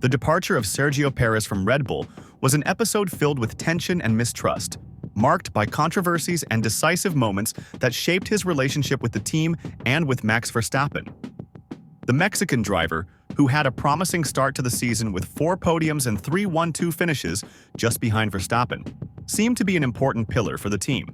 The departure of Sergio Pérez from Red Bull was an episode filled with tension and mistrust, marked by controversies and decisive moments that shaped his relationship with the team and with Max Verstappen. The Mexican driver, who had a promising start to the season with 4 podiums and 3 1-2 finishes just behind Verstappen, seemed to be an important pillar for the team.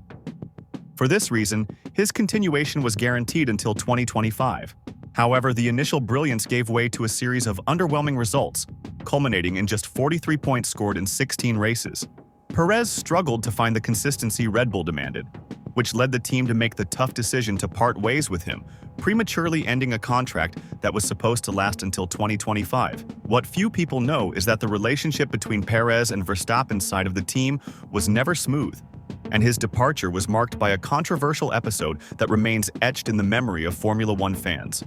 For this reason, his continuation was guaranteed until 2025. However, the initial brilliance gave way to a series of underwhelming results, culminating in just 43 points scored in 16 races. Perez struggled to find the consistency Red Bull demanded, which led the team to make the tough decision to part ways with him, prematurely ending a contract that was supposed to last until 2025. What few people know is that the relationship between Perez and Verstappen's side of the team was never smooth, and his departure was marked by a controversial episode that remains etched in the memory of Formula One fans.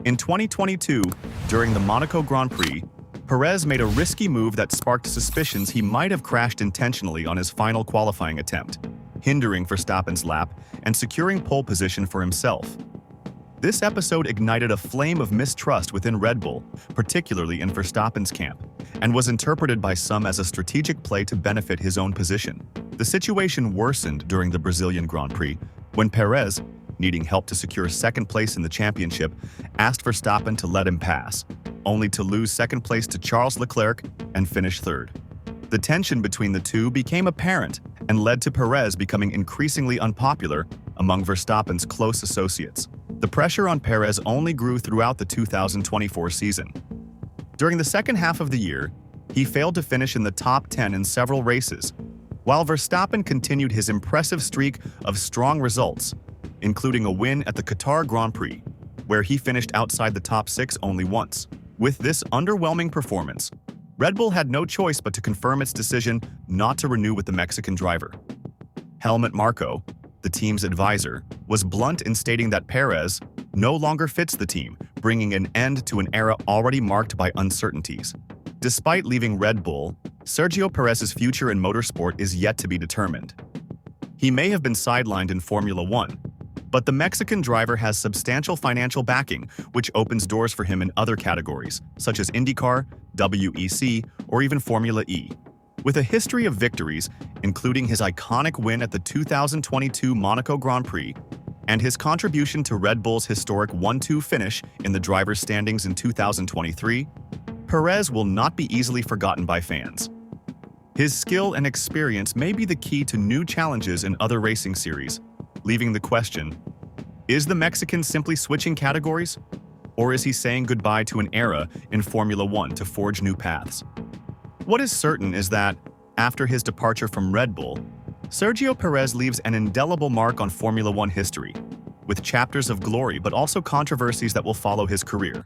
In 2022, during the Monaco Grand Prix, Perez made a risky move that sparked suspicions he might have crashed intentionally on his final qualifying attempt, hindering Verstappen's lap and securing pole position for himself. This episode ignited a flame of mistrust within Red Bull, particularly in Verstappen's camp, and was interpreted by some as a strategic play to benefit his own position. The situation worsened during the Brazilian Grand Prix, when Perez, needing help to secure second place in the championship, asked Verstappen to let him pass, only to lose second place to Charles Leclerc and finish third. The tension between the two became apparent and led to Perez becoming increasingly unpopular among Verstappen's close associates. The pressure on Perez only grew throughout the 2024 season. During the second half of the year, he failed to finish in the top 10 in several races, while Verstappen continued his impressive streak of strong results, including a win at the Qatar Grand Prix, where he finished outside the top 6 only once. With this underwhelming performance, Red Bull had no choice but to confirm its decision not to renew with the Mexican driver. Helmut Marko, the team's advisor, was blunt in stating that Perez no longer fits the team, bringing an end to an era already marked by uncertainties. Despite leaving Red Bull, Sergio Perez's future in motorsport is yet to be determined. He may have been sidelined in Formula One, but the Mexican driver has substantial financial backing, which opens doors for him in other categories, such as IndyCar, WEC, or even Formula E. With a history of victories, including his iconic win at the 2022 Monaco Grand Prix, and his contribution to Red Bull's historic 1-2 finish in the driver's standings in 2023, Perez will not be easily forgotten by fans. His skill and experience may be the key to new challenges in other racing series, leaving the question, is the Mexican simply switching categories? Or is he saying goodbye to an era in Formula One to forge new paths? What is certain is that, after his departure from Red Bull, Sergio Pérez leaves an indelible mark on Formula One history, with chapters of glory but also controversies that will follow his career.